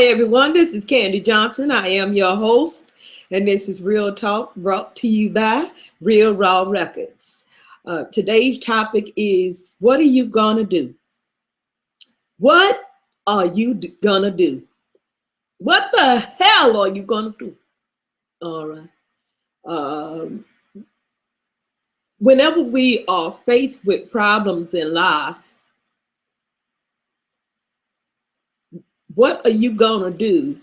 Hi, everyone. This is Candy Johnson. I am your host, and this is Real Talk brought to you by Real Raw Records. Today's topic is, what are you going to do? What are you going to do? What the hell are you going to do? All right. Um, Whenever we are faced with problems in life, what are you going to do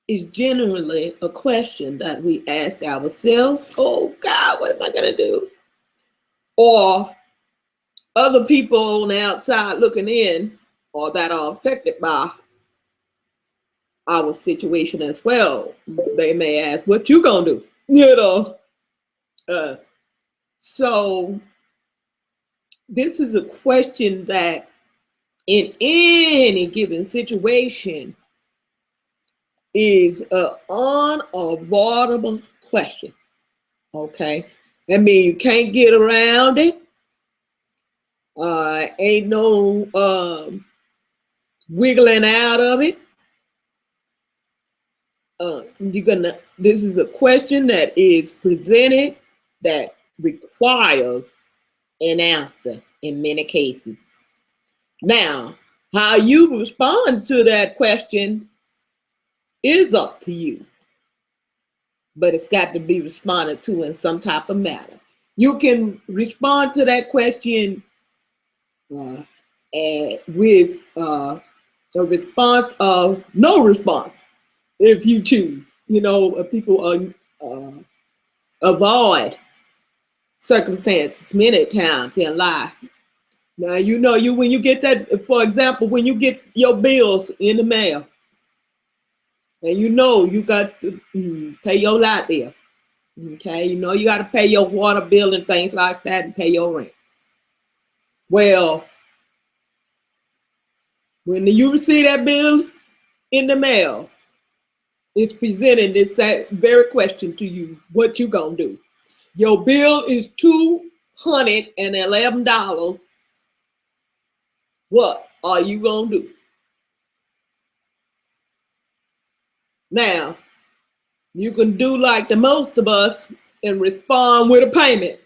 is generally a question that we ask ourselves. Oh God, what am I going to do? Or other people on the outside looking in, or that are affected by our situation as well. They may ask, what you going to do? Uh, so this is a question that in any given situation is an unavoidable question. Okay. I mean, you can't get around it. Ain't no wiggling out of it. This is a question that is presented that requires an answer in many cases. Now, how you respond to that question is up to you, but it's got to be responded to in some type of manner. You can respond to that question with a response of no response if you choose. People avoid circumstances many times in life. Now, when you get that, for example, when you get your bills in the mail, and you got to pay your light bill, okay? You got to pay your water bill and things like that and pay your rent. Well, when you receive that bill in the mail, it's presenting that very question to you, what you gonna do? Your bill is $211. What are you gonna do? Now, you can do like the most of us and respond with a payment.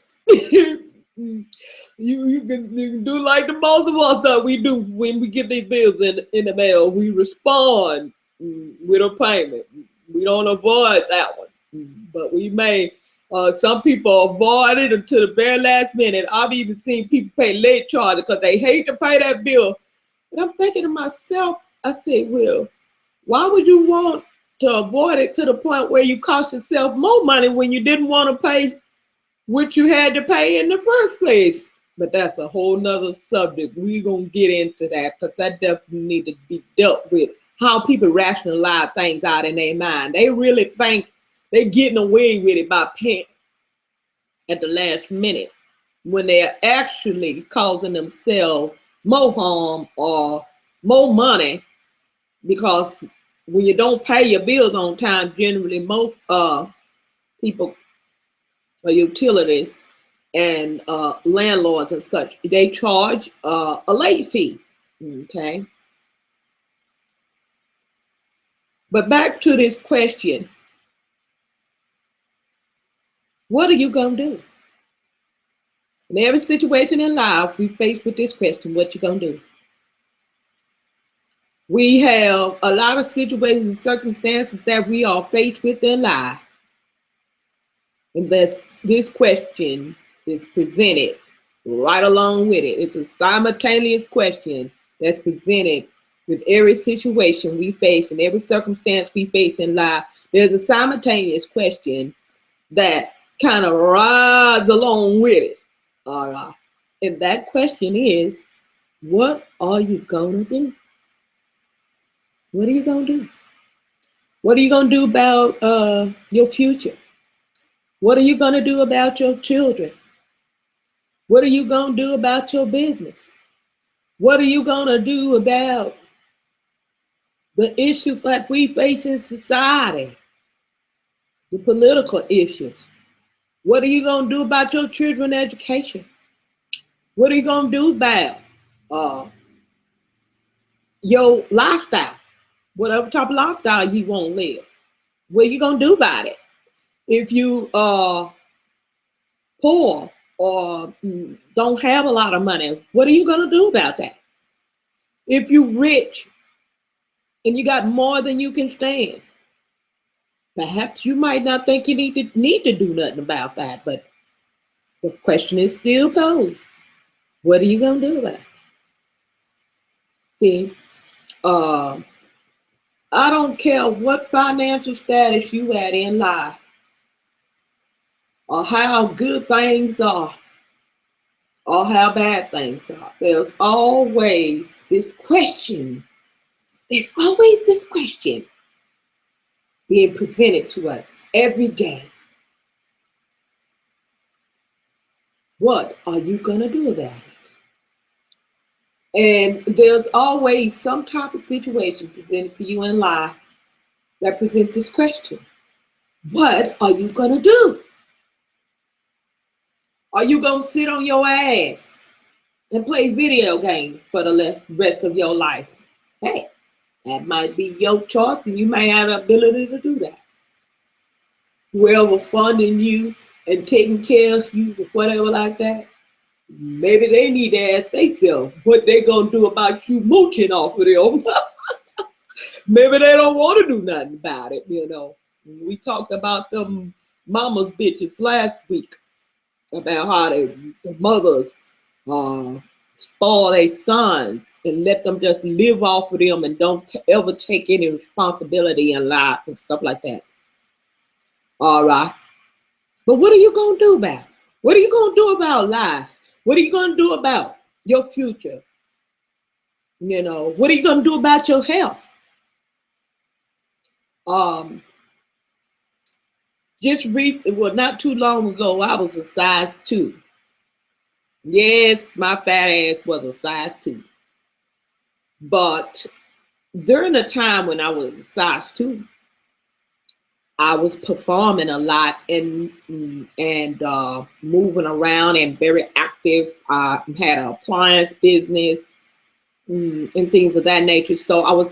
You can do like the most of us that we do when we get these bills in the mail. We respond with a payment. We don't avoid that one, but we may. Some people avoid it until the very last minute. I've even seen people pay late charges because they hate to pay that bill. And I'm thinking to myself, I said, well, why would you want to avoid it to the point where you cost yourself more money when you didn't want to pay what you had to pay in the first place? But that's a whole nother subject. We're going to get into that because that definitely need to be dealt with. How people rationalize things out in their mind. They really think they're getting away with it by paying at the last minute when they're actually causing themselves more harm or more money, because when you don't pay your bills on time, generally most people or utilities and landlords and such, they charge a late fee. Okay. But back to this question, what are you going to do? In every situation in life, we face with this question, what you going to do? We have a lot of situations and circumstances that we are faced with in life. And this question is presented right along with it. It's a simultaneous question that's presented with every situation we face and every circumstance we face in life. There's a simultaneous question that kind of rides along with it. All right. And that question is, what are you going to do? What are you going to do? What are you going to do about your future? What are you going to do about your children? What are you going to do about your business? What are you going to do about the issues that we face in society? The political issues. What are you going to do about your children's education? What are you going to do about your lifestyle? whatever type of lifestyle you want to live. What are you going to do about it? If you are poor or don't have a lot of money, what are you going to do about that? If you're rich and you got more than you can stand, perhaps you might not think you need to do nothing about that, but the question is still posed. What are you going to do about it? See, I don't care what financial status you at in life or how good things are or how bad things are. There's always this question. There's always this question being presented to us every day. What are you going to do about it? And there's always some type of situation presented to you in life that presents this question. What are you going to do? Are you going to sit on your ass and play video games for the rest of your life? Hey, that might be your choice, and you may have the ability to do that. Whoever funding you and taking care of you or whatever like that, maybe they need to ask themselves what they gonna do about you mooching off of them. Maybe they don't want to do nothing about it, you know. We talked about them mama's bitches last week about how the mothers spoil their sons and let them just live off of them and don't ever take any responsibility in life and stuff like that. All right. But what are you going to do about it? What are you going to do about life? What are you going to do about your future? You know, what are you going to do about your health? Just recently, well, not too long ago, I was a size 2. Yes, my fat ass was a size 2. But during the time when I was a size 2, I was performing a lot and moving around and very active. I had an appliance business and things of that nature. So I was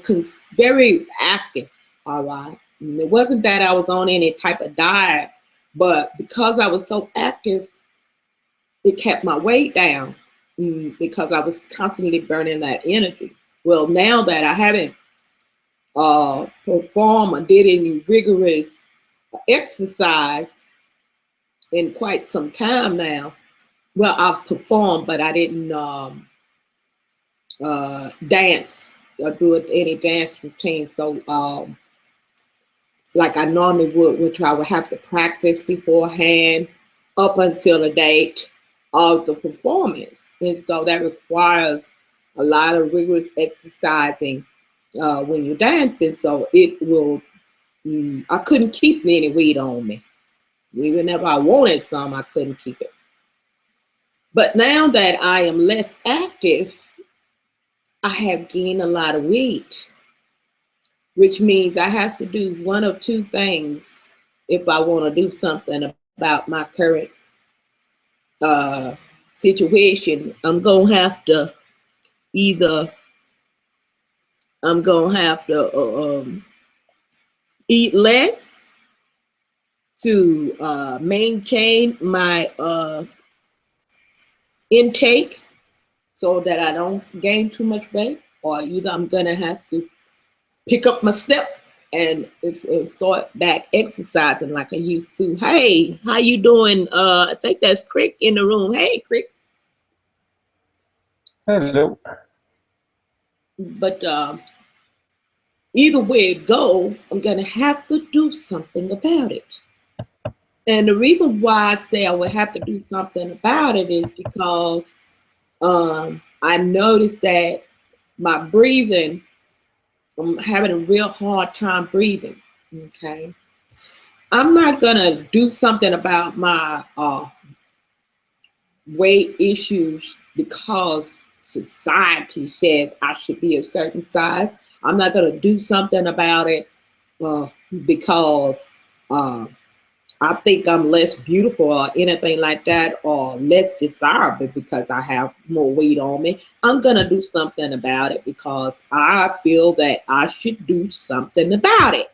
very active. All right. And it wasn't that I was on any type of diet, but because I was so active, it kept my weight down because I was constantly burning that energy. Well, now that I haven't performed or did any rigorous exercise in quite some time now. Well, I've performed, but I didn't dance or do any dance routine. So like I normally would, which I would have to practice beforehand up until the date of the performance. And so that requires a lot of rigorous exercising when you're dancing. So it will, I couldn't keep any weight on me. Even if I wanted some, I couldn't keep it. But now that I am less active, I have gained a lot of weight, which means I have to do one of two things if I want to do something about my current situation. I'm going to have to either, eat less to maintain my intake so that I don't gain too much weight, or either I'm gonna have to pick up my step and start back exercising like I used to. Hey, how you doing? I think that's Crick in the room. Hey, Crick. Hello. But either way it go, I'm gonna have to do something about it. And the reason why I say I would have to do something about it is because I noticed that my breathing, I'm having a real hard time breathing. Okay. I'm not gonna do something about my weight issues because society says I should be a certain size. I'm not gonna do something about it because I think I'm less beautiful or anything like that, or less desirable because I have more weight on me. I'm going to do something about it because I feel that I should do something about it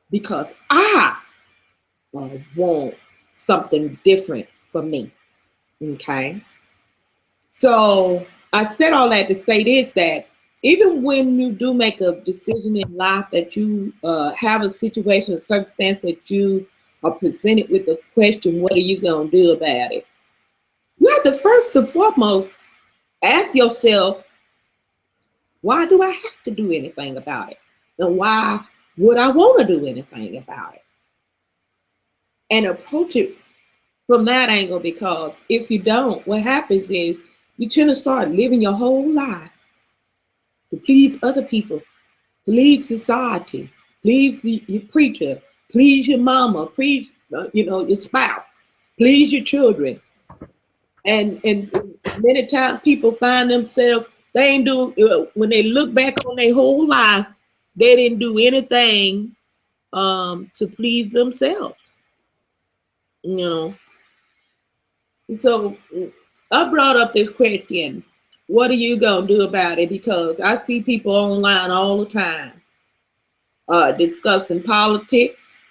because I want something different for me. Okay. So I said all that to say this, that even when you do make a decision in life, that you have a situation or circumstance that you are presented with a question, what are you going to do about it? You have to first and foremost ask yourself, why do I have to do anything about it? And why would I want to do anything about it? And approach it from that angle, because if you don't, what happens is you tend to start living your whole life to please other people, please society, please your preacher, please your mama, please your spouse, please your children, and many times people find themselves, they ain't do when they look back on their whole life, they didn't do anything to please themselves, you know. So I brought up this question, what are you gonna do about it? Because I see people online all the time discussing politics,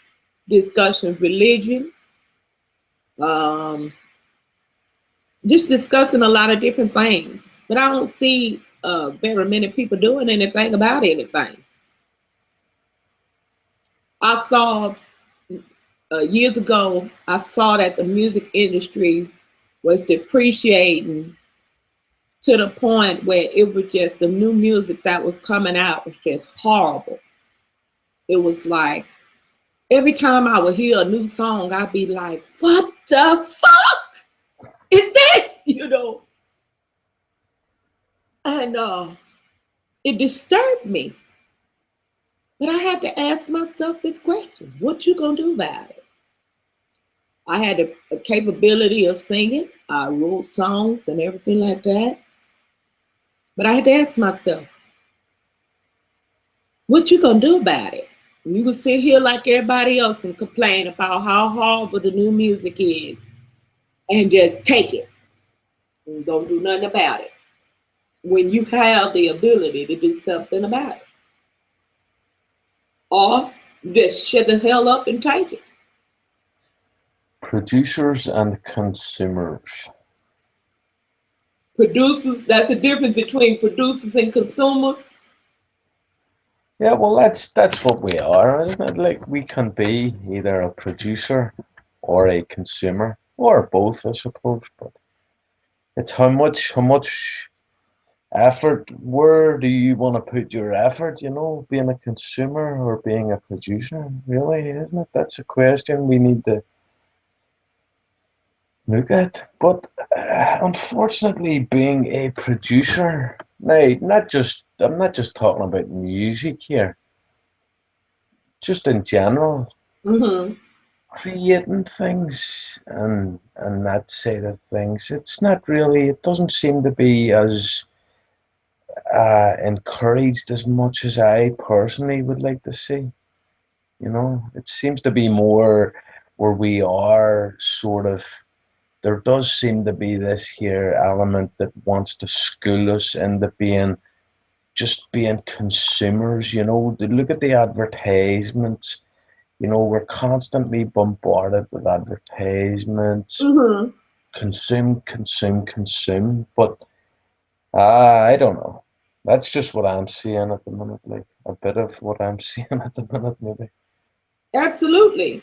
discussing religion, um, just discussing a lot of different things. But I don't see very many people doing anything about anything. I saw years ago, I saw that the music industry was depreciating to the point where it was just the new music that was coming out was just horrible. It was like every time I would hear a new song, I'd be like, what the fuck is this? And it disturbed me. But I had to ask myself this question, what you gonna do about it? I had a capability of singing. I wrote songs and everything like that. But I had to ask myself, what you gonna do about it? You would sit here like everybody else and complain about how horrible the new music is and just take it and don't do nothing about it when you have the ability to do something about it. Or just shut the hell up and take it. Producers and consumers. Producers, that's the difference between producers and consumers. Yeah, well, that's what we are, isn't it? Like we can be either a producer or a consumer or both, I suppose. But it's how much effort. Where do you want to put your effort? Being a consumer or being a producer, really, isn't it? That's a question we need to look at. But unfortunately, being a producer, now, I'm not just talking about music here, just in general, Mm-hmm. creating things and that side of things. It doesn't seem to be as encouraged as much as I personally would like to see. It seems to be more where we are sort of, there does seem to be this here element that wants to school us into being consumers. Look at the advertisements. We're constantly bombarded with advertisements. Mm-hmm. Consume, consume, consume. But I don't know. That's just what I'm seeing at the minute, like a bit of what I'm seeing at the minute, maybe. Absolutely.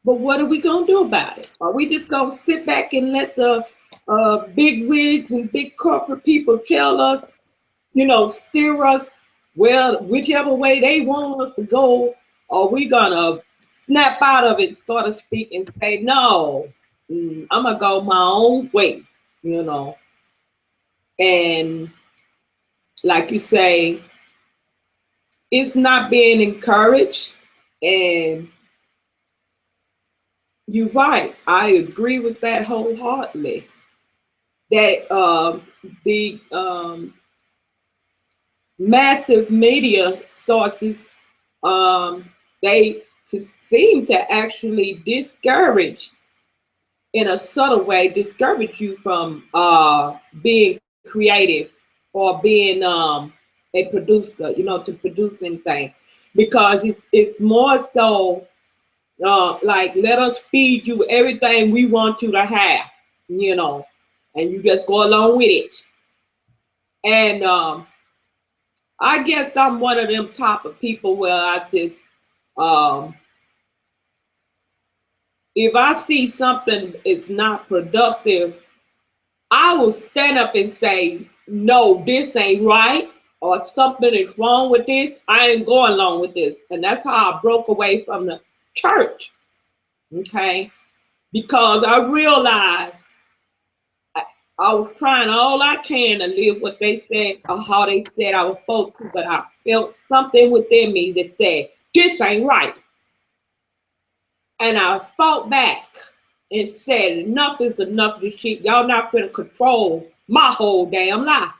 But what are we going to do about it? Are we just going to sit back and let the big wigs and big corporate people tell us, steer us, well, whichever way they want us to go? Or are we going to snap out of it, so to speak, and say, no, I'm going to go my own way, you know? And like you say, it's not being encouraged. And you're right. I agree with that wholeheartedly. That the massive media sources, um, they to seem to actually discourage, in a subtle way, discourage you from being creative or being a producer, to produce anything, because it's more so like, let us feed you everything we want you to have, you know, and you just go along with it. And I guess I'm one of them type of people where I just, um, if I see something is not productive, I will stand up and say, no, this ain't right, or something is wrong with this. I ain't going along with this. And that's how I broke away from the church, okay? Because I realized I was trying all I can to live what they said or how they said I was supposed to, but I felt something within me that said, this ain't right. And I fought back and said, enough is enough of this shit. Y'all not gonna control my whole damn life.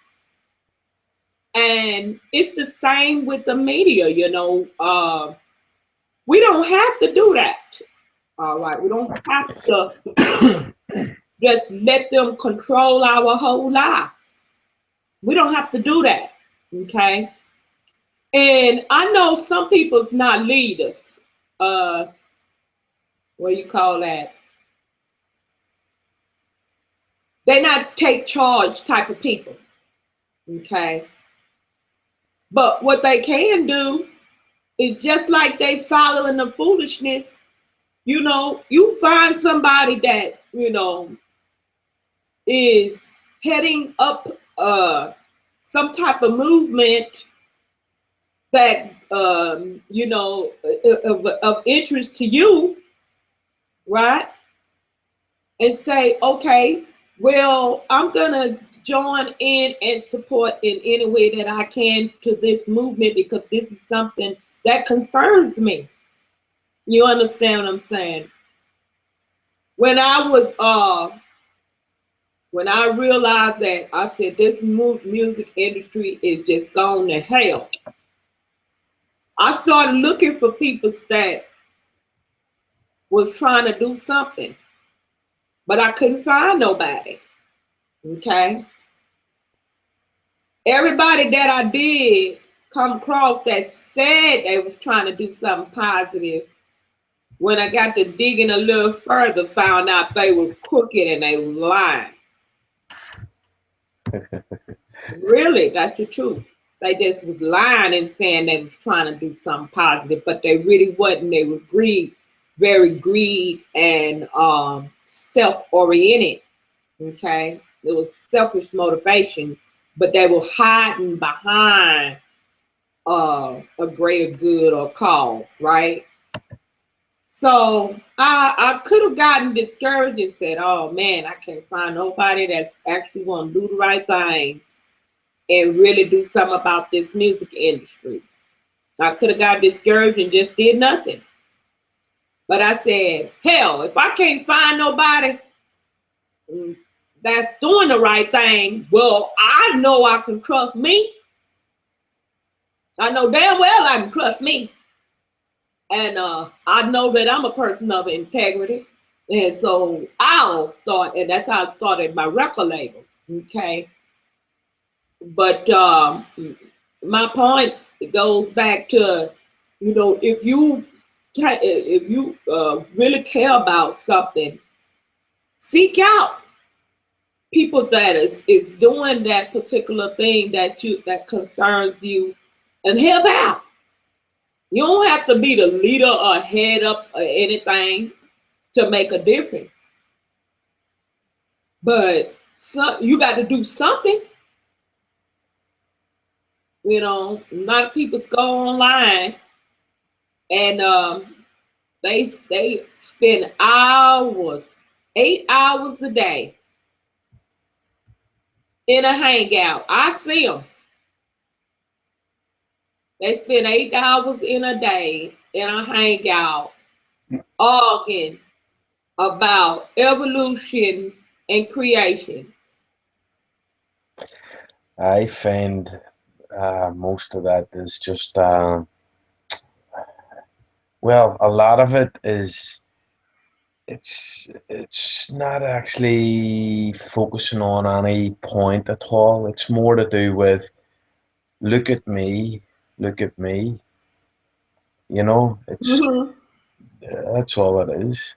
And it's the same with the media, we don't have to do that. All right, we don't have to just let them control our whole life. We don't have to do that, okay? And I know some people's not leaders. Uh, what do you call that? They're not take charge type of people, okay? But what they can do is, just like they following the foolishness, you find somebody that, is heading up some type of movement that of interest to you, right? And say, okay, well, I'm gonna join in and support in any way that I can to this movement, because this is something that concerns me. You understand what I'm saying? When I was when I realized that, I said this music industry is just gone to hell. I started looking for people that was trying to do something, but I couldn't find nobody. Okay. Everybody that I did come across that said they was trying to do something positive, when I got to digging a little further, found out they were crooked and they were lying. Really, that's the truth. They just was lying and saying they was trying to do something positive, but they really wasn't. They were very greed and self-oriented. Okay, it was selfish motivation, but they were hiding behind a greater good or cause, right? So I could have gotten discouraged and said, "Oh man, I can't find nobody that's actually going to do the right thing and really do something about this music industry." I could have got discouraged and just did nothing. But I said, hell, if I can't find nobody that's doing the right thing, well, I know I can trust me. I know damn well I can trust me. And I know that I'm a person of integrity. And so I'll start, and that's how I started my record label. Okay. But my point goes back to, if you really care about something, seek out people that is doing that particular thing that concerns you, and help out. You don't have to be the leader or head up or anything to make a difference, but you got to do something. A lot of people go online and they spend hours, 8 hours a day in a hangout. I see them. They spend 8 hours in a day in a hangout arguing about evolution and creation. I find most of that is just Well, a lot of it is it's not actually focusing on any point at all. It's more to do with look at me, look at me. You know, it's Mhm. that's all it is.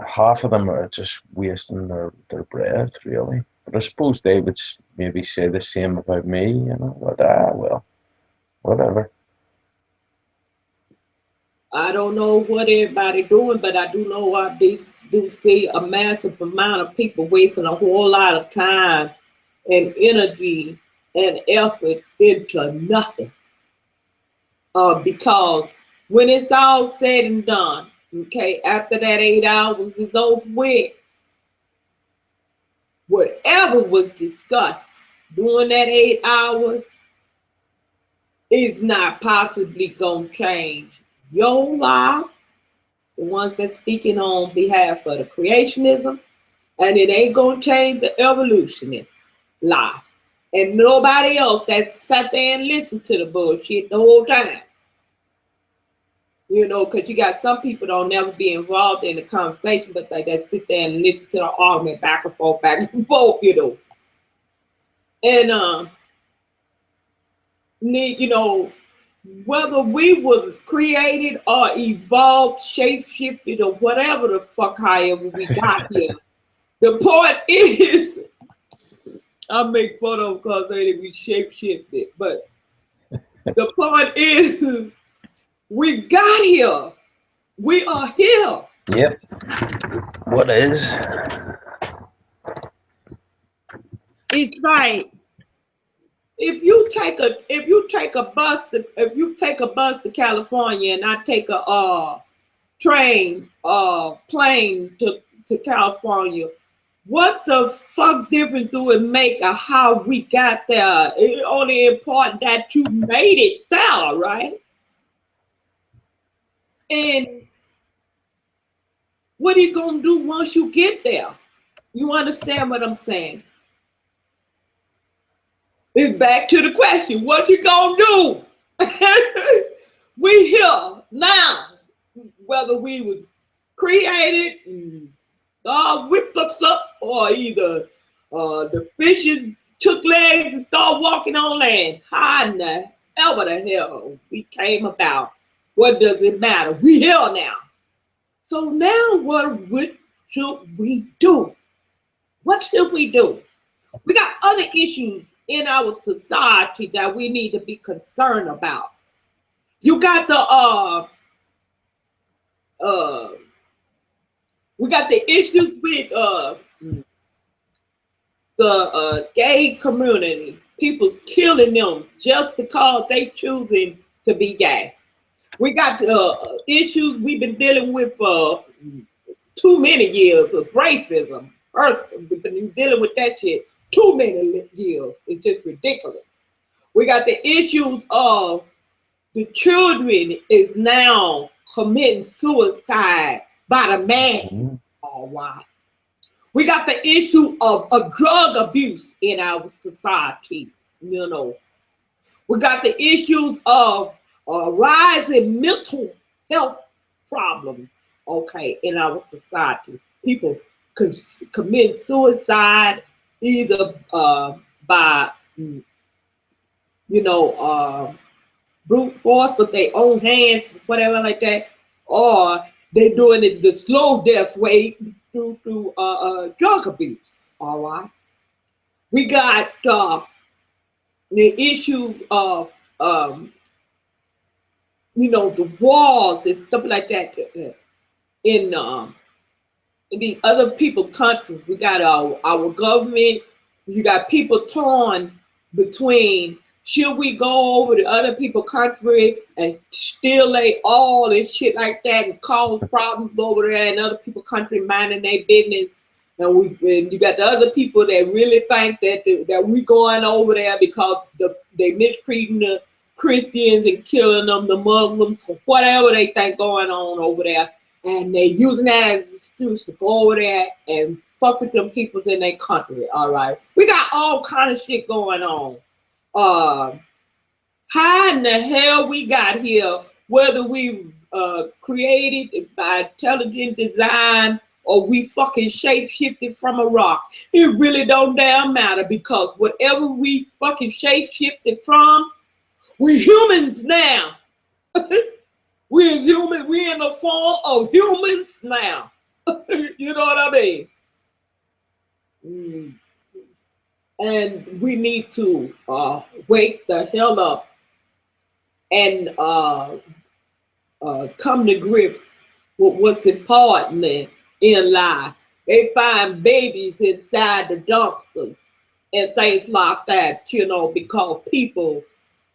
Half of them are just wasting their breath, really. But I suppose they would maybe say the same about me, you know. But well, whatever. I don't know what everybody doing, but I do know I do see a massive amount of people wasting a whole lot of time and energy and effort into nothing. Because when it's all said and done, okay, after that 8 hours is over with, whatever was discussed during that 8 hours is not possibly going to change your life, the ones that's speaking on behalf of the creationism, and it ain't going to change the evolutionist life. And nobody else that sat there and listened to the bullshit the whole time. You know, because you got some people don't never be involved in the conversation, but they just sit there and listen to the argument back and forth, you know. And you know, whether we was created or evolved, shape shifted, or whatever the fuck, however we got here. The point is, I make fun of them because they didn't be shape shifted, but the point is, we got here. We are here. Yep. What is? It's like if you take a bus to California and I take a plane to California, what the fuck difference do it make of how we got there? It's only important that you made it there, right? And what are you gonna do once you get there? You understand what I'm saying? It's back to the question, what you gonna do? We here now, whether we was created, God whipped us up, or either the fishes took legs and started walking on land. How in the ever the hell we came about? What does it matter? We here now. So now what should we do? What should we do? We got other issues in our society that we need to be concerned about. You got the uh we got the issues with the gay community. People's killing them just because they choosing to be gay. We got the issues we've been dealing with for too many years of racism. We've been dealing with that shit too many years. It's just ridiculous. We got the issues of the children is now committing suicide by the masses. Mhm. All right. We got the issue of drug abuse in our society. You know, we got the issues of rising mental health problems. Okay, in our society, people commit suicide either by you know brute force of their own hands, whatever like that, or they doing it the slow death way through drug abuse. All right, we got the issue of the wars and stuff like that in the other people countries. We got our government. You got people torn between should we go over to other people country and steal they all and shit like that and cause problems over there in other people country minding their business. And you got the other people that really think that we going over there because they mistreating the Christians and killing them, the Muslims, or whatever they think going on over there, and they using that as an excuse to go over there and fuck with them people in their country. All right, we got all kind of shit going on. Uh, how in the hell we got here? Whether we created by intelligent design, or we fucking shape shifted from a rock. It really don't damn matter, because whatever we fucking shape shifted from, we humans now. We as human, we in the form of humans now. You know what I mean? Mm. And we need to wake the hell up and come to grips with what's important in life. They find babies inside the dumpsters and things like that, because people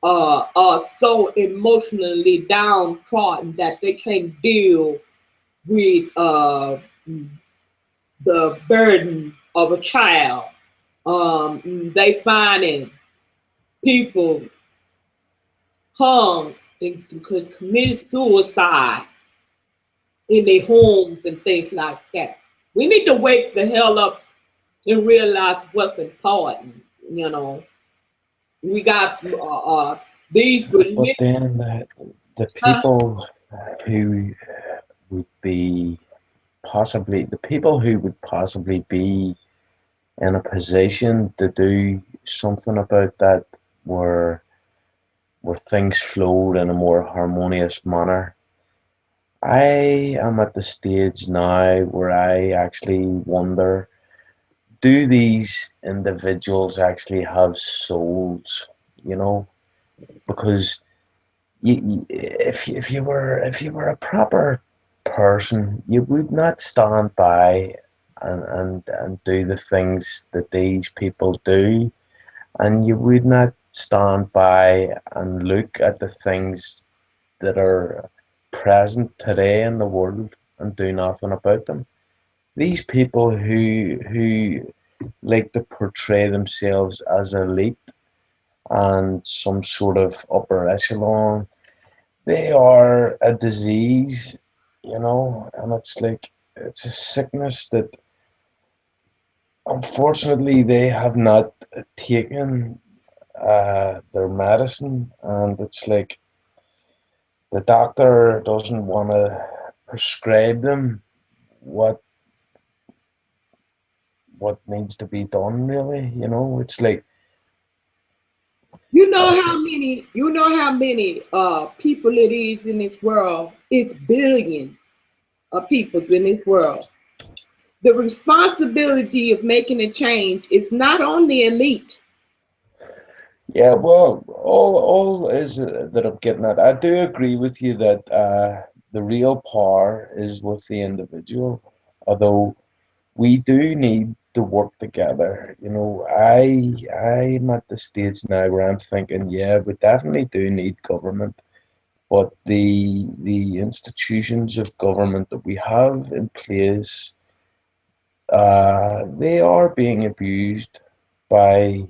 are so emotionally downtrodden that they can't deal with the burden of a child. They finding people hung and committed suicide in their homes and things like that. We need to wake the hell up and realize what's important. You know, we got these But religions. then the people who would be the people who would possibly be in a position to do something about that, where things flowed in a more harmonious manner. I am at the stage now where I actually wonder, do these individuals actually have souls? You know, because if you were a proper person, you would not stand by and do the things that these people do, and you would not stand by and look at the things that are present today in the world and do nothing about them. These people who like to portray themselves as elite and some sort of upper echelon, they are a disease, and it's like it's a sickness that unfortunately they have not taken their medicine, and it's like the doctor doesn't want to prescribe them what needs to be done, really. It's like You know how many people it is in this world? It's billions of people in this world. The responsibility of making a change is not on the elite. yeah, well, all is that I'm getting at. I do agree with you that the real power is with the individual, although we do need to work together. I'm at the stage now where I'm thinking, yeah, we definitely do need government, but the institutions of government that we have in place, they are being abused by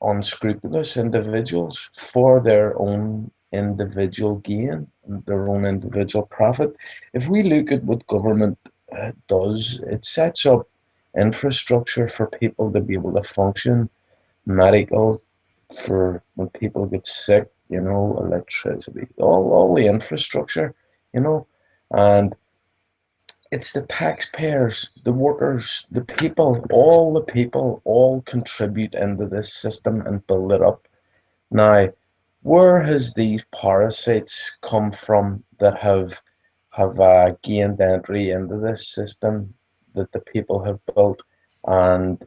unscrupulous individuals for their own individual gain and their own individual profit. If we look at what government does, it sets up infrastructure for people to be able to function, medical, for when people get sick, electricity, all the infrastructure, you know, and it's the taxpayers, the workers, the people all contribute into this system and build it up. Now, where has these parasites come from that have gained entry into this system that the people have built, and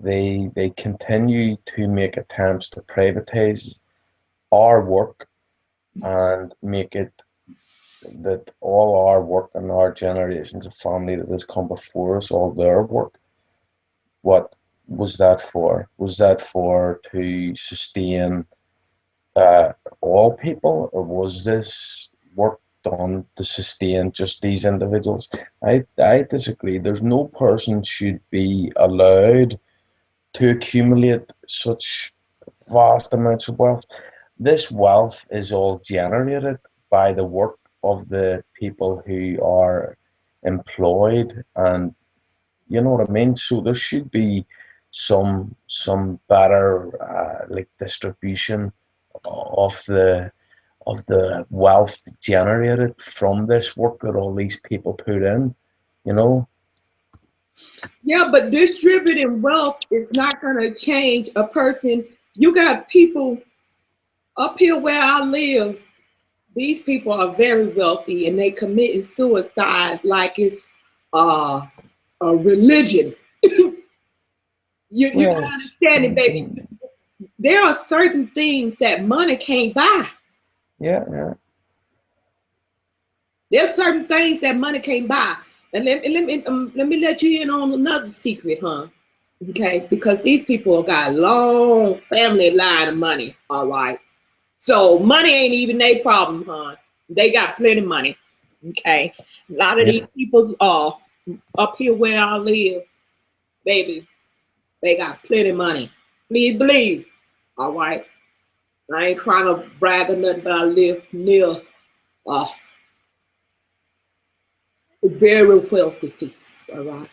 they continue to make attempts to privatize our work and make it that all our work and our generations of family that has come before us, all their work, what was that for? Was that for to sustain uh, all people, or was this work done to sustain just these individuals? I disagree. There's no person should be allowed to accumulate such vast amounts of wealth. This wealth is all generated by the work of the people who are employed, and you know what I mean. So there should be some better like distribution of the wealth generated from this work that all these people put in, you know. Yeah, but distributing wealth is not going to change a person. You got people up here where I live. These people are very wealthy and they committing suicide like it's uh, a religion. You Well, gotta it's understand it, baby. There are certain things that money can't buy. yeah, yeah, There's certain things that money can't buy. And let me let you in on another secret, huh? Okay, because these people got long family line of money. All right, so money ain't even their problem, huh? They got plenty of money. Okay, a lot of these yeah. people are up here where I live, baby. They got plenty of money. Please believe. All right, I ain't trying to brag or nothing, but I live near uh very wealthy people. All right,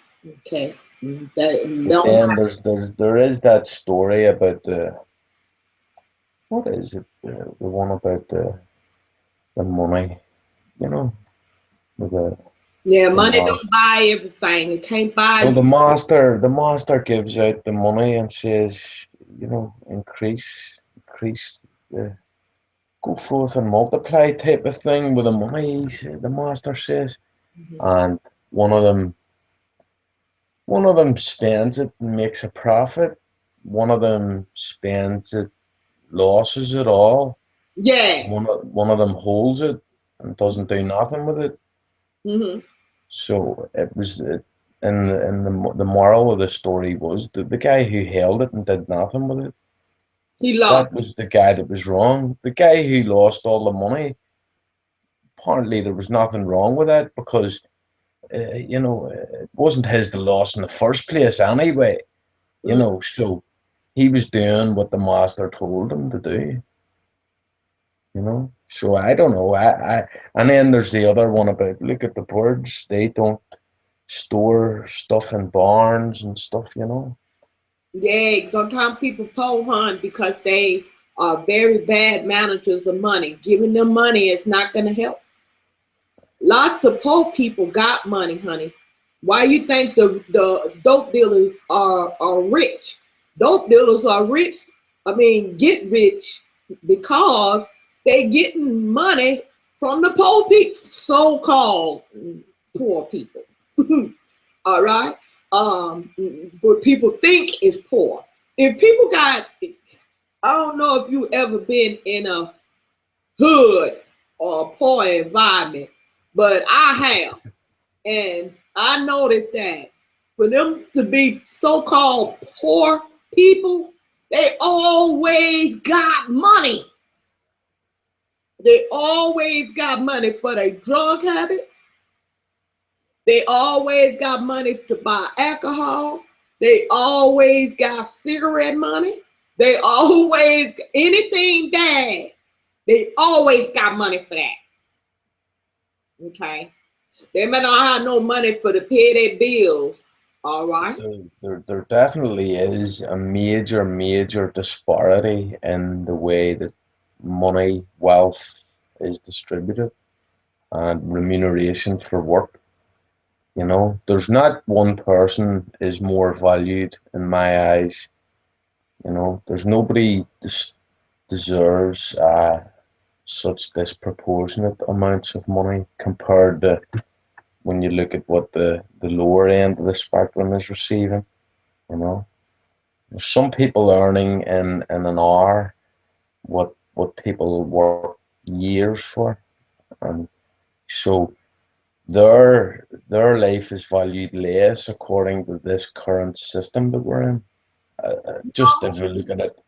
okay. That But don't then have. there is that story about the what is it the one about the money, you know, with Yeah, the money don't master. buy everything. It can't buy No, you. the master gives out the money and says, you know, increase the go forth and multiply type of thing with the money. The master says, Mhm. and one of them one of them spends it and makes a profit. One of them spends it, losses it all. Yeah. One of them holds it and doesn't do nothing with it. Hmm. So it was, and the moral of the story was that the guy who held it and did nothing with it, He lost. that was the guy that was wrong. The guy who lost all the money, apparently there was nothing wrong with that because it wasn't his to loss in the first place anyway. Mm. So he was doing what the master told him to do. So I don't know. And then there's the other one about look at the birds. They don't store stuff in barns and stuff. Yeah, sometimes people pull on because they are very bad managers of money. Giving them money is not going to help. Lots of poor people got money, honey. Why you think the dope dealers are rich? Dope dealers are rich. I mean, get rich because they getting money from the poor people, so-called poor people. All right. What people think is poor. If people got, I don't know if you ever been in a hood or a poor environment, but I have. And I noticed that for them to be so-called poor people, they always got money. They always got money for their drug habits. They always got money to buy alcohol. They always got cigarette money. They always, anything bad, they always got money for that. Okay. They may not have no money for to pay their bills. All right. There definitely is a major, major disparity in the way that money, wealth is distributed and remuneration for work. There's not one person is more valued in my eyes. There's nobody deserves such disproportionate amounts of money compared to when you look at what the lower end of the spectrum is receiving. You know, there's some people earning in an hour what people work years for, and so their life is valued less according to this current system that we're in. Just if you look at it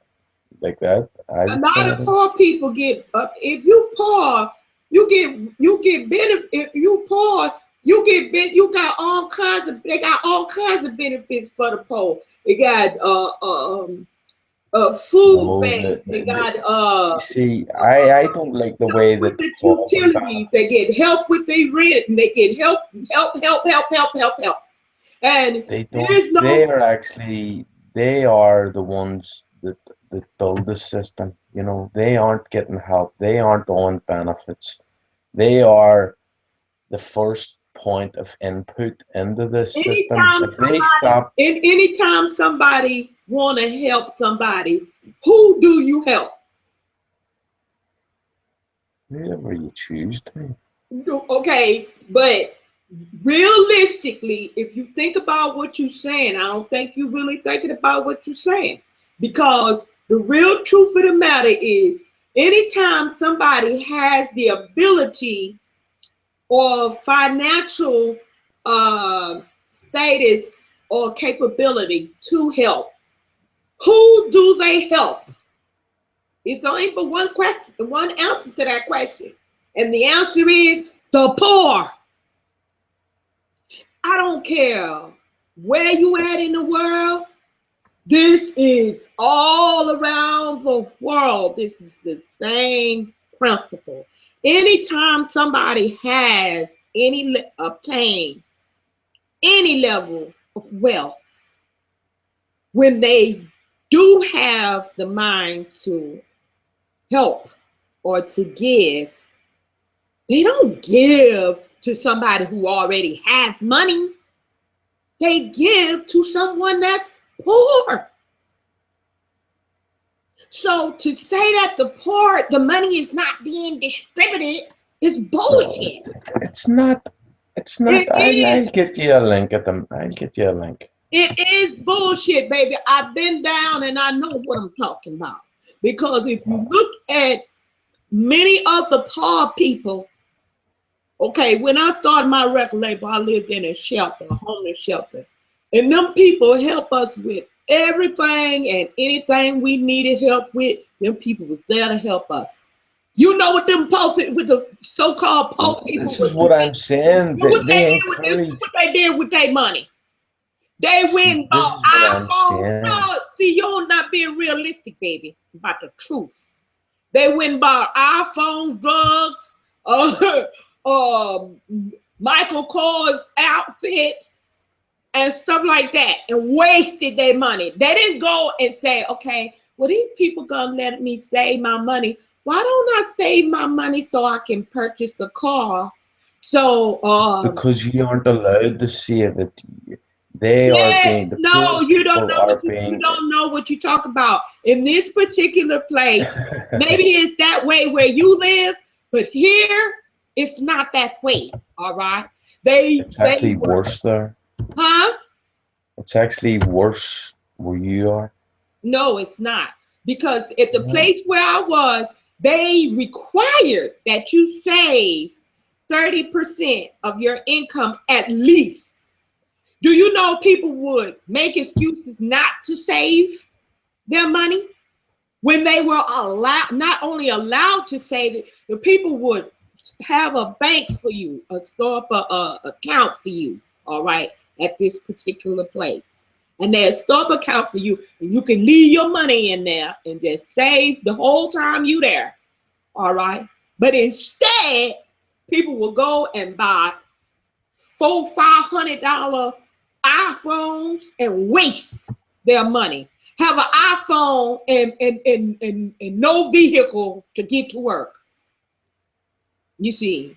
like that, I A would say lot it of is. poor people get if you poor, you get benefit. If you poor, you got all kinds of they got all kinds of benefits for the poor. They got food No, banks. They got you see, I don't like the way with that the the propaganda. utilities. They get help with their rent, and they get help. And They don't. there's no They are the ones. that build the system. You know, they aren't getting help. They aren't on benefits. They are the first point of input into this system. Anytime If they stop, anytime somebody want to help somebody, who do you help? whoever you choose to. Okay, but realistically, if you think about what you're saying, I don't think you're really thinking about what you're saying. Because the real truth of the matter is, anytime somebody has the ability or financial status or capability to help, who do they help? It's only but one question, one answer to that question. And the answer is the poor. I don't care where you at in the world. This is all around the world. This is the same principle. Anytime somebody has obtained any level of wealth, when they do have the mind to help or to give, they don't give to somebody who already has money. They give to someone that's poor. So to say that the poor, the money is not being distributed is No, bullshit. it's not. It's not. It is. I'll get you a link at them. I'll get you a link. It is bullshit, baby. I've been down and I know what I'm talking about. Because if you look at many of the poor people, okay, when I started my record label, I lived in a shelter, a homeless shelter. And them people help us with everything and anything we needed help with. Them people was there to help us. You know what them poor people, with the so-called poor people This was is what I'm saying. They, what they they did with this, encourage. what they did with their money. They went See, and this bought is what I'm iPhones. saying. No, see, you're not being realistic, baby, about the truth. They went and bought iPhones, drugs, Michael Kors outfits, and stuff like that, and wasted their money. They didn't go and say, okay, well, these people gonna let me save my money. Why don't I save my money so I can purchase a car? So, Because you aren't allowed to save it. They are yes, being, the no, poor you don't people know are what you being. don't know what you talk about. In this particular place, maybe it's that way where you live, but here it's not that way. All right. It's They actually were, worse there. huh? It's actually worse where you are. No, it's not. Because at the No. place where I was, they required that you save 30% of your income at least. Do you know people would make excuses not to save their money when they were allowed, not only allowed to save it, the people would have a bank for you, a store up a account for you, all right, at this particular place. And they'll store up account for you, and you can leave your money in there and just save the whole time you there, all right. But instead, people will go and buy $400-500 iPhones and waste their money. Have an iPhone and no vehicle to get to work. You see,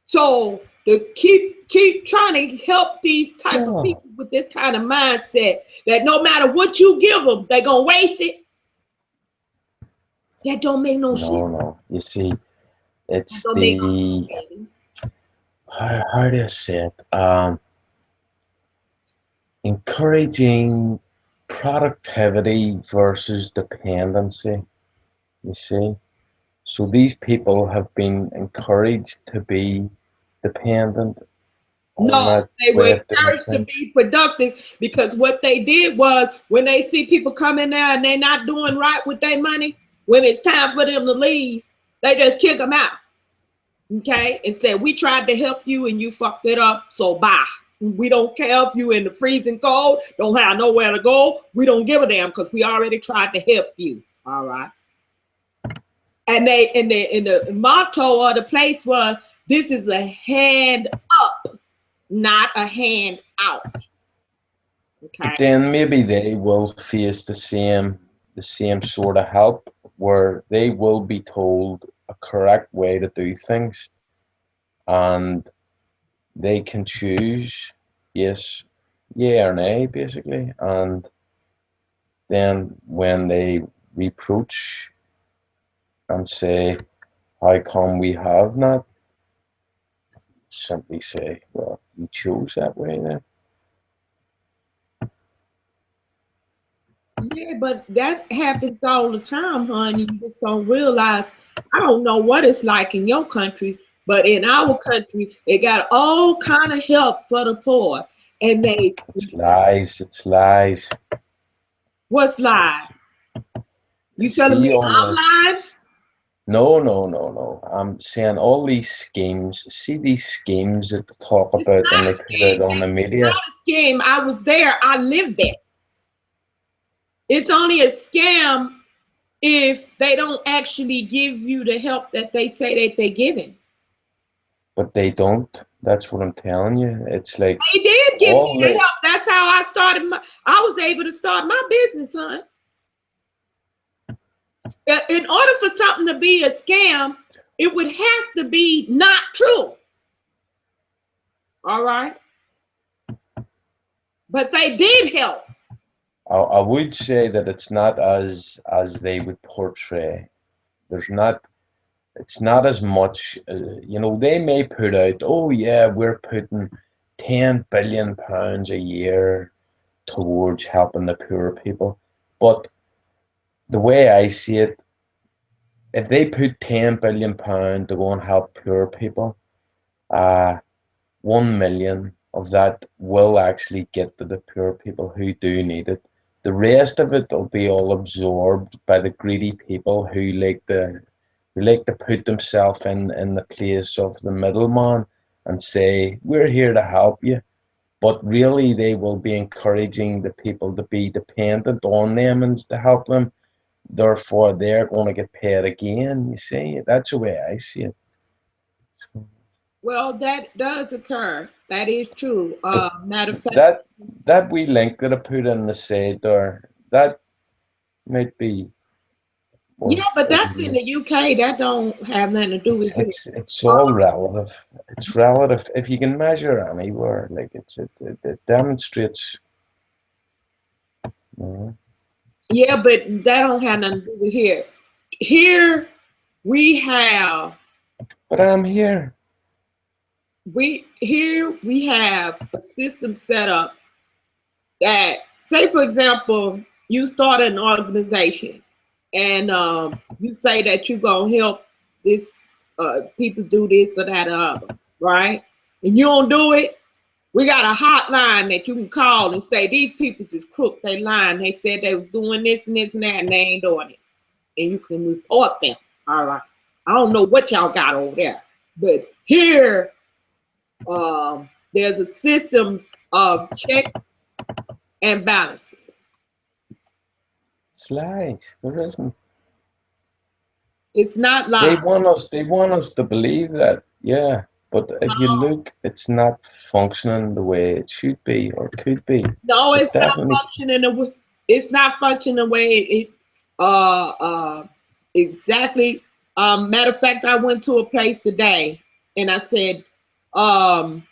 so to keep trying to help these type of No. people with this kind of mindset that no matter what you give them, they're gonna waste it. That don't make no sense. No, no. You see, That it's don't make no the, sense, baby. how do I say it? Encouraging productivity versus dependency. You see, so these people have been encouraged to be dependent on No, that they were way of doing encouraged to things. be productive because what they did was when they see people come in there and they're not doing right with their money, when it's time for them to leave, they just kick them out. Okay, and said, we tried to help you and you fucked it up, so bye. We don't care if you in the freezing cold, don't have nowhere to go. We don't give a damn because we already tried to help you. All right. And the motto of the place was, this is a hand up, not a hand out. But Okay. then maybe they will face the same. the same sort of help where they will be told a correct way to do things, and they can choose yes, yeah or nay, basically. And then when they reproach and say, how come we have not, simply say, well, you chose that way then. Yeah, but that happens all the time, honey. You just don't realize. I don't know what it's like in your country, but in our country, they got all kind of help for the poor. And they, It's lies, it's lies. what's lies? You telling See me all I'm lying? this. No, no, no, no. I'm saying all these schemes. See these schemes that they talk It's about not and they a put out scam. on the It's not media. a scam. I was there. I lived there. It's only a scam if they don't actually give you the help that they say that they're giving. But they don't. That's what I'm telling you. It's like They did give me all the help. this. That's how I started my. I was able to start my business, son. In order for something to be a scam, it would have to be not true. All right, but they did help. I would say that it's not as they would portray. There's not. It's not as much. They may put out, oh yeah, we're putting £10 billion a year towards helping the poor people. But the way I see it, if they put £10 billion to go and help poor people, uh, 1 million of that will actually get to the poor people who do need it. The rest of it will be all absorbed by the greedy people who like to put themselves in the place of the middleman and say, we're here to help you. But really, they will be encouraging the people to be dependent on them and to help them. Therefore, they're going to get paid again. You see, that's the way I see it. Well, that does occur. That is true. But Matter of fact, that wee link that I put in the side there, that might be yeah, worth but a that's in read. the UK. That don't have nothing to do It's with here. it's it's all relative. It's relative. If you can measure anywhere, like it demonstrates. You know. Yeah, but that don't have nothing to do with here. Here we have But I'm here. we have a system set up that, say for example, you start an organization and you say that you're gonna help this people do this or that or other, right? And you don't do it, we got a hotline that you can call and say these people is crook, they lying, they said they was doing this and this and that and they ain't doing it. And you can report them. All right. I don't know what y'all got over there, but here there's a system of checks and balances. It's lies. There isn't. It's not They live. want us. They want us to believe that. Yeah. But if you look, it's not functioning the way it should be or could be. No, It it's not definitely. functioning the way it's not functioning the way it uh uh exactly. Matter of fact, I went to a place today and I said, um,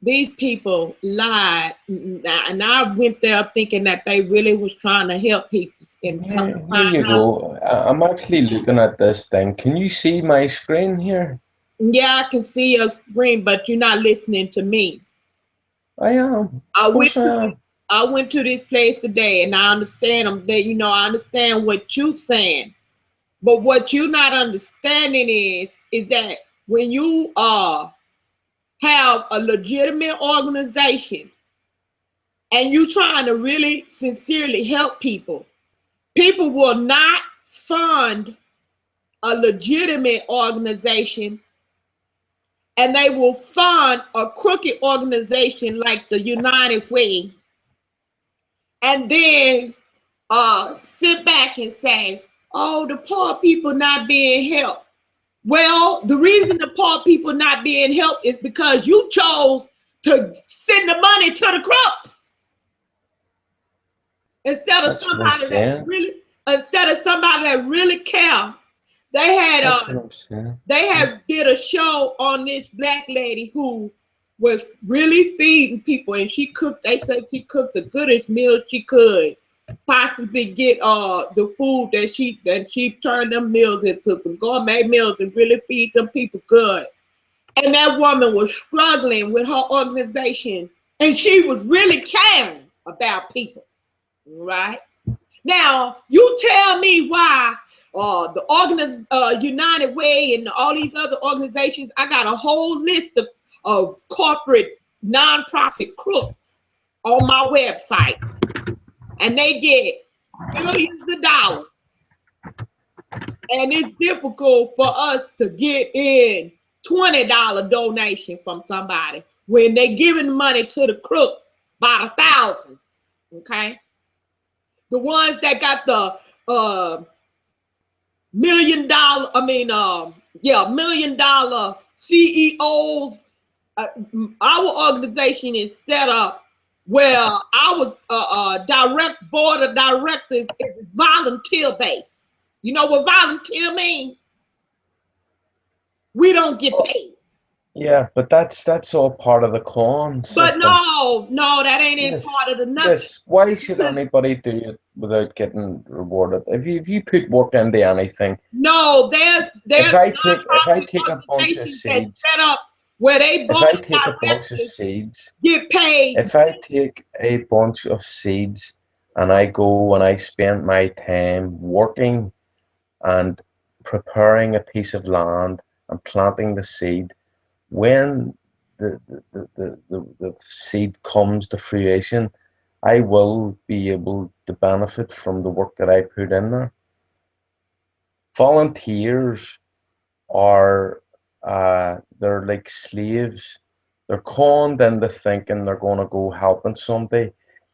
these people lied, and I went there thinking that they really was trying to help people, and come to Here you find out, go. I'm actually looking at this thing. Can you see my screen here? yeah, I can see your screen, but you're not listening to me. I am. I Of went course I to am. I went to this place today, and I understand them. That I understand what you're saying, but what you're not understanding is that when you have a legitimate organization and you trying to really sincerely help people, people will not fund a legitimate organization and they will fund a crooked organization like the United Way and then sit back and say, oh, the poor people not being helped. Well, the reason the poor people not being helped is because you chose to send the money to the crooks instead of That's what I'm somebody that saying. really. instead of somebody that really care. They had That's what I'm saying. they Yeah. had did a show on this black lady who was really feeding people, and she cooked. They said she cooked the goodest meal she could possibly get. The food that she turned them meals into some gourmet meals and really feed them people good. And that woman was struggling with her organization, and she was really caring about people, right? Now, you tell me why United Way and all these other organizations, I got a whole list of corporate nonprofit crooks on my website, and they get billions of dollars. And it's difficult for us to get in $20 donation from somebody when they giving money to the crooks by the thousands. Okay, the ones that got the $1 million, $1 million CEOs. Our organization is set up where our direct board of directors is volunteer based. You know what volunteer means? We don't get paid. Yeah, but that's all part of the con But system. no, that ain't in part Yes, of the nothing. yes. Why should Because anybody do it without getting rewarded? If you put work into anything, no, if there's I take if I nonprofit take a bunch of organizations that seeds, set up where they if board I of take a bunch of directors seeds, get paid. if I take a bunch of seeds and I go and I spend my time working and preparing a piece of land and planting the seed, when the seed comes to fruition, I will be able to benefit from the work that I put in there. Volunteers are they're like slaves. They're conned into thinking they're going to go helping somebody.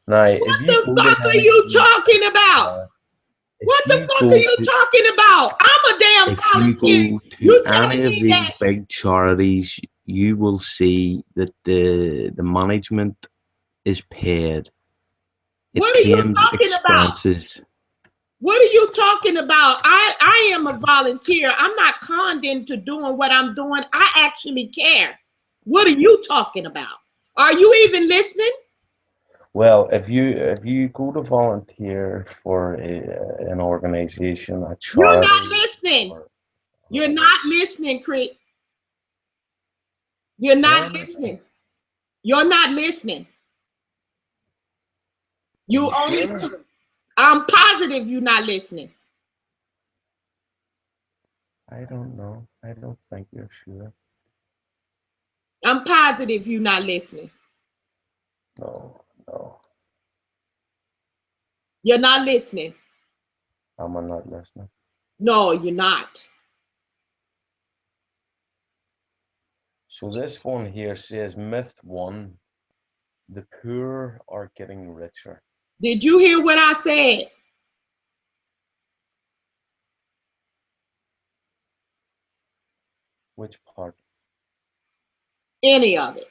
Now, What if you the go to fuck are any of you these big talking about? What if the you fuck are go you to talking about? I'm a damn if you volunteer. go to You telling any of me these that? big charities, you will see that the management is paid. It What are you claims talking about? expenses. What are you talking about? I am a volunteer. I'm not conned into doing what I'm doing. I actually care. What are you talking about? Are you even listening? Well, if you go to volunteer for an organization, a You're not charity, listening. or You're whatever, not listening, Creek. You're why not am I not? listening. You're not listening. Are You you only sure? talk. I'm positive you're not listening. I don't know. I don't think you're sure. I'm positive you're not listening. No, no, You're not listening. I'm not listening. No, you're not. So this one here says myth one: the poor are getting richer. Did you hear what I said? Which part? Any of it?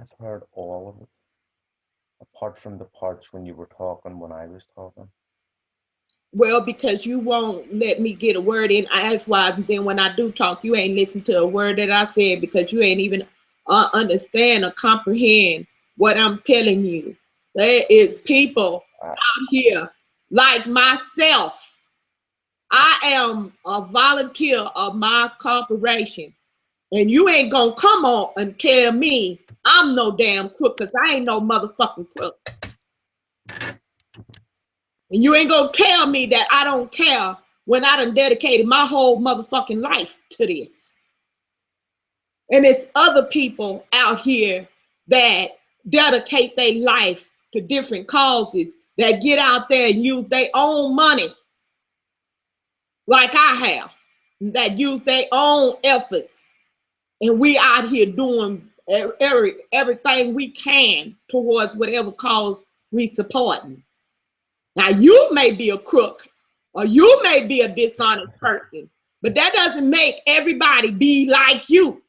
I've heard all of it, apart from the parts when you were talking when I was talking. Well, because you won't let me get a word in edgewise, and then when I do talk, you ain't listen to a word that I said because you ain't even understand or comprehend what I'm telling you. There is people I, out here like myself. I am a volunteer of my corporation, and you ain't gonna come on and tell me I'm no damn crook because I ain't no motherfucking crook. And you ain't gonna tell me that I don't care when I done dedicated my whole motherfucking life to this. And it's other people out here that dedicate their life to different causes that get out there and use their own money, like I have, that use their own efforts. And we out here doing everything we can towards whatever cause we supporting. Now, you may be a crook or you may be a dishonest person, but that doesn't make everybody be like you.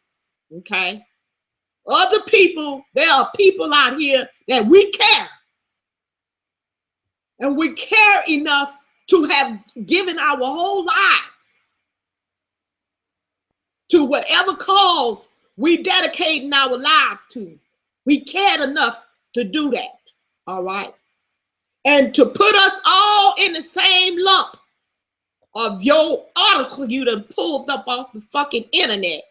Okay? Other people, there are people out here that we care. And we care enough to have given our whole lives to whatever cause we dedicating our lives to. We cared enough to do that. All right. And to put us all in the same lump of your article you done pulled up off the fucking internet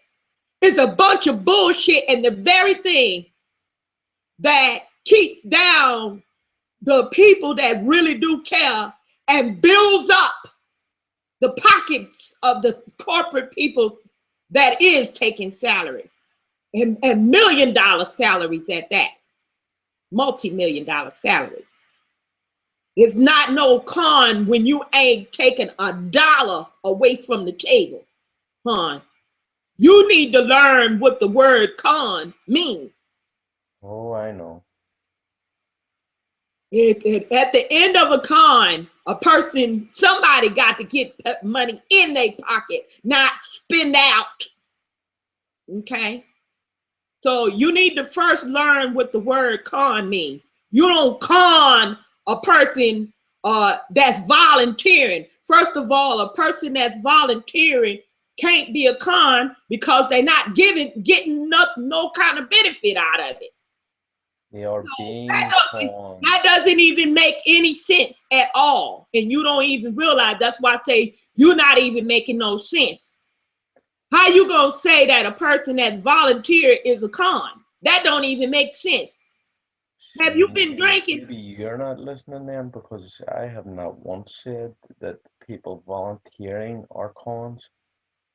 is a bunch of bullshit, and the very thing that keeps down the people that really do care and builds up the pockets of the corporate people that is taking salaries and $1 million salaries at that, multi-million-dollar salaries. It's not no con when you ain't taking $1 away from the table, hon. You need to learn what the word con means. Oh, I know. At the end of a con, a person, somebody got to get money in their pocket, not spend out. Okay? So you need to first learn what the word con means. You don't con a person that's volunteering. First of all, a person that's volunteering can't be a con because they're not getting no kind of benefit out of it. They are being conned. That doesn't even make any sense at all. And you don't even realize. That's why I say you're not even making no sense. How you gonna say that a person that's volunteer is a con? That don't even make sense. Have you been drinking? Maybe you're not listening then, because I have not once said that people volunteering are cons.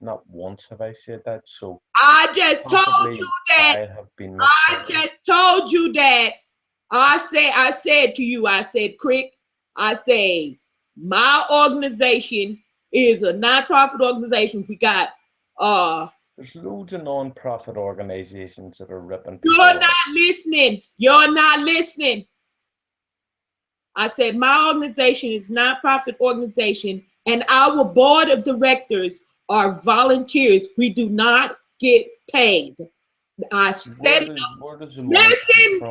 Not once have I said that. So I just told you that. I have been I just told you that. I said to you, I said, Crick, I say, my organization is a nonprofit organization. We got there's loads of non-profit organizations that are ripping people. You're not listening. You're not listening. I said my organization is a nonprofit organization, and our board of directors are volunteers. We do not get paid. I said it. Listen,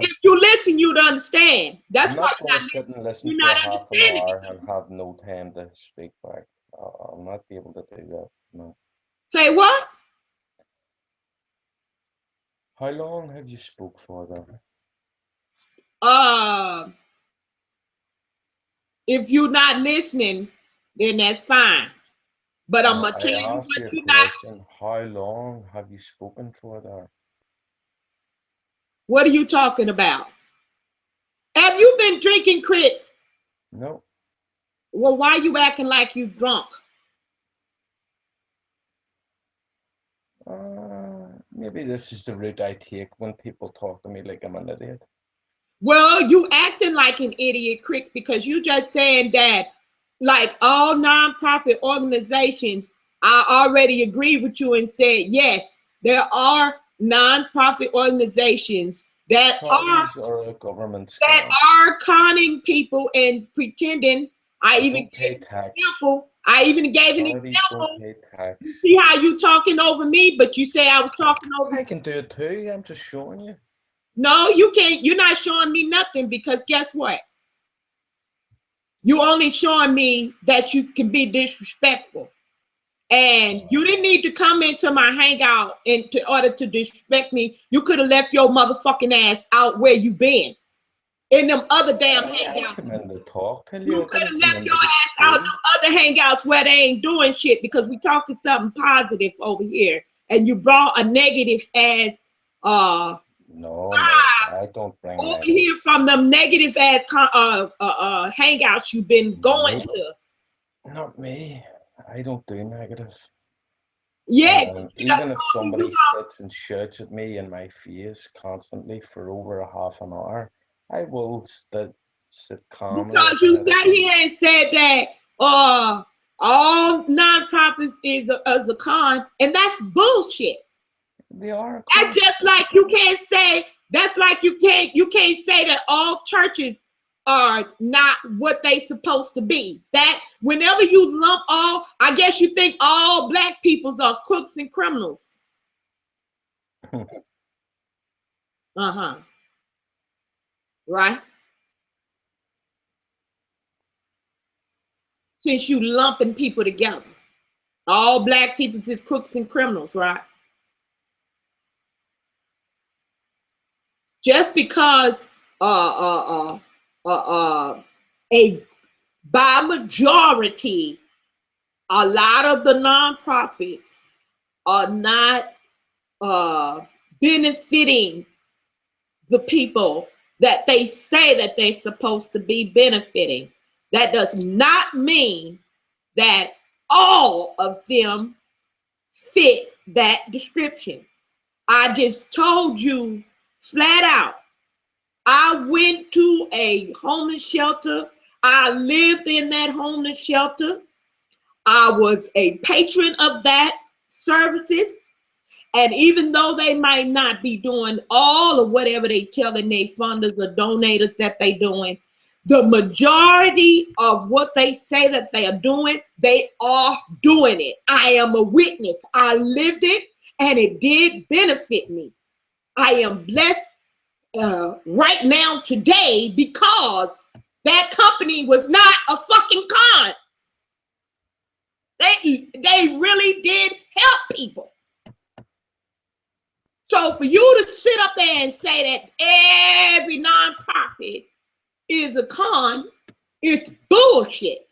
if you listen, you'd understand. That's why I'm not going to sit and listen for half an hour and have no time to speak back. I'll not be able to do that. No. Say what? How long have you spoke for then? If you're not listening, then that's fine. But I'm gonna tell you what you're not. How long have you spoken for there? What are you talking about? Have you been drinking, Crit? No. Well, why are you acting like you drunk? Maybe this is the route I take when people talk to me like I'm an idiot. Well, you acting like an idiot, Crick, because you just saying that like all nonprofit organizations, I already agreed with you and said, yes, there are nonprofit organizations that are governments that are conning people and pretending. I even gave an example. I even gave an example. You see how you talking over me, but you say I was talking over you. I can do it too. I'm just showing you. No, you can't. You're not showing me nothing, because guess what? You only showing me that you can be disrespectful. And you didn't need to come into my hangout in order to disrespect me. You could have left your motherfucking ass out where you been. In them other damn hangouts. You could have left your ass out in other hangouts where they ain't doing shit, because we talking something positive over here. And you brought a negative ass no, I don't bring over here from them negative ass hangouts you've been going to. Not me. I don't do negative. Yeah. Even if somebody sits and shouts at me in my face constantly for over a half an hour, I will sit calmly. Because you sat here and said that all nonprofits is a con, and that's bullshit. They are. That's just like you can't say. That's like you can't say that all churches are not what they supposed to be. That whenever you lump all, I guess you think all black peoples are crooks and criminals. Right. since you lumping people together. All black people is crooks and criminals, right? Just because a by majority, a lot of the nonprofits are not benefiting the people that they say that they're supposed to be benefiting. That does not mean that all of them fit that description. I just told you flat out. I went to a homeless shelter. I lived in that homeless shelter. I was a patron of that services. And even though they might not be doing all of whatever they telling their funders or donators that they doing, the majority of what they say that they are doing, they are doing it. I am a witness. I lived it and it did benefit me. I am blessed right now today because that company was not a fucking con. They really did help people. So for you to sit up there and say that every nonprofit is a con, it's bullshit.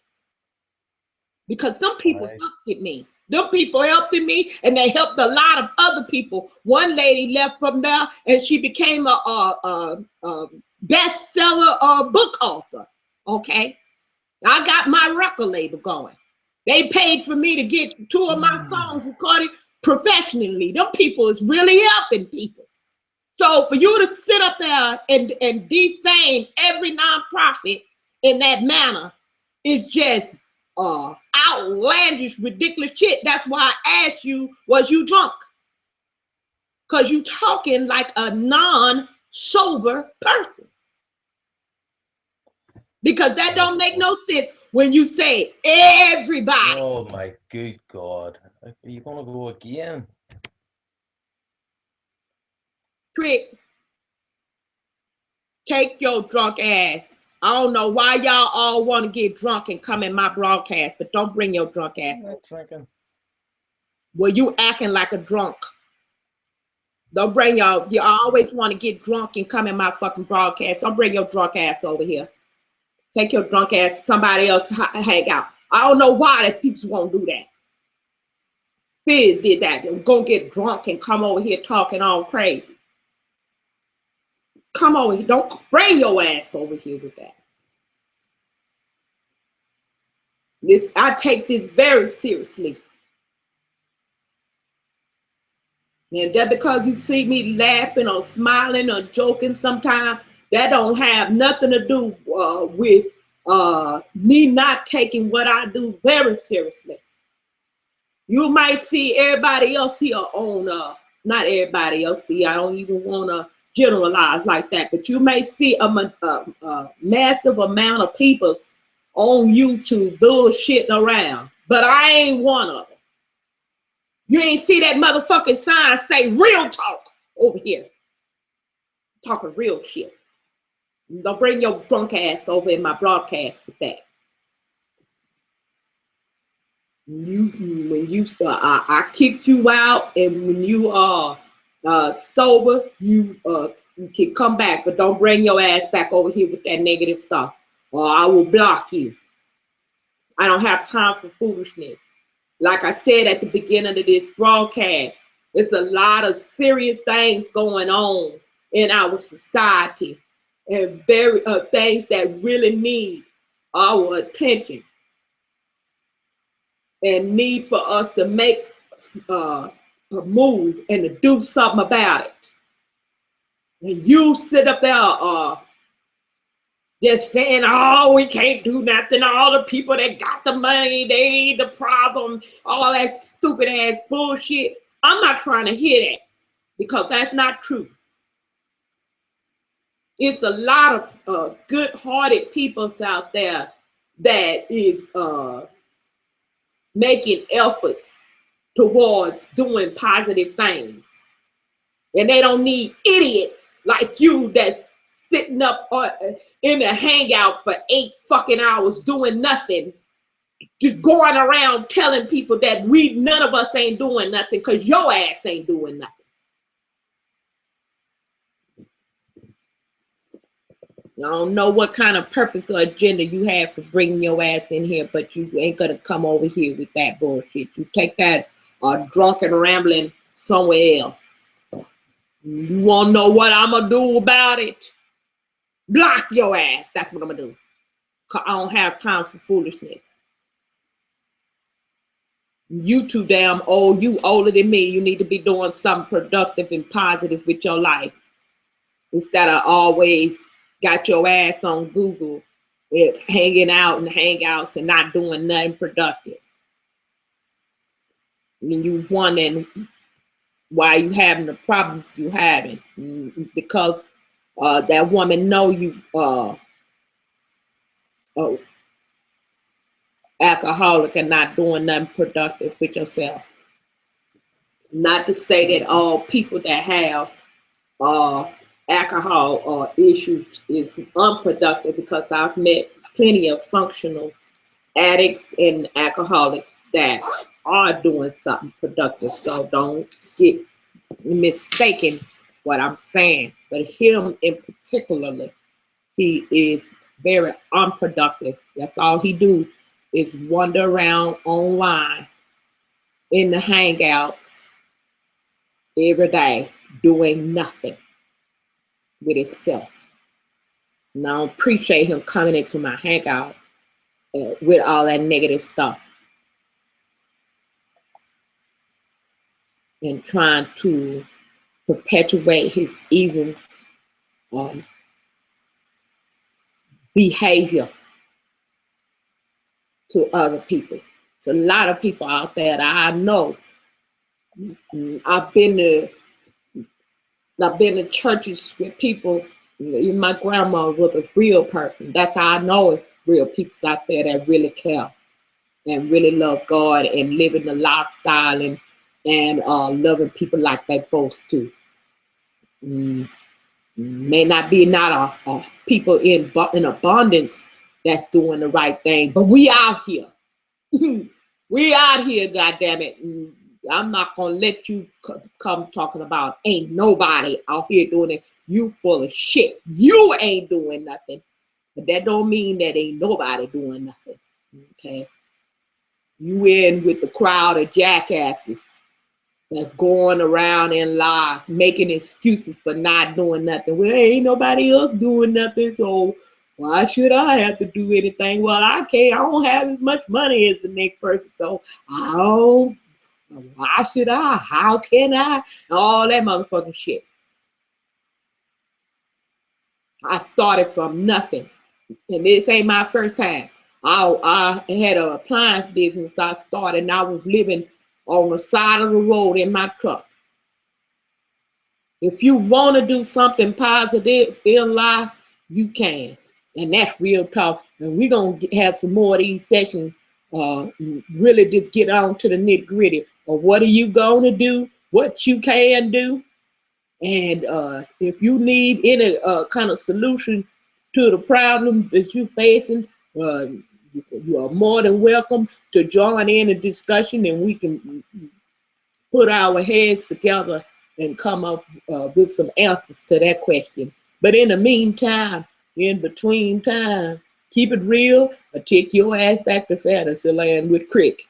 Because them people helped me. Them people helped me, and they helped a lot of other people. One lady left from there, and she became a bestseller book author. Okay, I got my record label going. They paid for me to get 2 of my songs recorded professionally. Them people is really helping people. So for you to sit up there and defame every nonprofit in that manner is just outlandish, ridiculous shit. That's why I asked you, was you drunk? Because you talking like a non-sober person. Because that don't make no sense when you say everybody. Oh my good God. Are you going to go again? Quick, take your drunk ass. I don't know why y'all all want to get drunk and come in my broadcast, but don't bring your drunk ass. I'm not drinking. Well, you acting like a drunk. Don't bring y'all. You always want to get drunk and come in my fucking broadcast. Don't bring your drunk ass over here. Take your drunk ass to somebody else hang out. I don't know why that people won't do that. Fizz did that. They're gonna get drunk and come over here talking all crazy. Come over here. Don't bring your ass over here with that. I take this very seriously. And that because you see me laughing or smiling or joking sometimes, that don't have nothing to do with me not taking what I do very seriously. You might see everybody else here on, not everybody else, see, I don't even want to generalize like that, but you may see a massive amount of people on YouTube bullshitting around, but I ain't one of them. You ain't see that motherfucking sign say real talk over here. Talking real shit. Don't bring your drunk ass over in my broadcast with that. I kicked you out, and when you are sober, you can come back, but don't bring your ass back over here with that negative stuff, or I will block you. I don't have time for foolishness. Like I said at the beginning of this broadcast, there's a lot of serious things going on in our society, and very things that really need our attention and need for us to make a move and to do something about it. And you sit up there just saying, oh, we can't do nothing. All the people that got the money, they ain't the problem. All that stupid ass bullshit. I'm not trying to hear that, because that's not true. It's a lot of good-hearted people out there that is making efforts towards doing positive things. And they don't need idiots like you that's sitting up in a hangout for 8 fucking hours doing nothing just going around telling people that none of us ain't doing nothing because your ass ain't doing nothing. I don't know what kind of purpose or agenda you have for bringing your ass in here, but you ain't gonna come over here with that bullshit. You take that drunken rambling somewhere else. You wanna know what I'm gonna do about it? Block your ass. That's what I'm gonna do. Cause I don't have time for foolishness. You too damn old. You older than me. You need to be doing something productive and positive with your life instead of always got your ass on Google, hanging out in hangouts and not doing nothing productive. And you wondering why you having the problems you having, because that woman know you alcoholic and not doing nothing productive with yourself. Not to say that all people that have alcohol issues is unproductive, because I've met plenty of functional addicts and alcoholics that are doing something productive. So don't get mistaken what I'm saying. But him in particularly, he is very unproductive. That's all he do is wander around online in the hangout every day doing nothing with himself. And I don't appreciate him coming into my hangout with all that negative stuff and trying to perpetuate his evil behavior to other people. There's a lot of people out there that I know. I've been to churches with people. Even my grandma was a real person. That's how I know it's real people out there that really care and really love God and living the lifestyle and loving people like they're supposed to. May not be a people in abundance that's doing the right thing, but we out here. We out here, goddammit. I'm not gonna let you come talking about ain't nobody out here doing it. You full of shit. You ain't doing nothing. But that don't mean that ain't nobody doing nothing. Okay. You in with the crowd of jackasses that's going around in lie, making excuses for not doing nothing. Well, ain't nobody else doing nothing, so why should I have to do anything? Well, I can't. I don't have as much money as the next person, so I don't. Why should I? How can I? All that motherfucking shit. I started from nothing, and this ain't my first time. I had an appliance business I started, and I was living on the side of the road in my truck. If you want to do something positive in life, you can. And that's real talk. And we're going to have some more of these sessions, really just get on to the nitty gritty of what are you going to do, what you can do. And if you need any kind of solution to the problem that you're facing, you are more than welcome to join in a discussion, and we can put our heads together and come up with some answers to that question. But in the meantime, in between time, keep it real or take your ass back to fantasy land with Crick.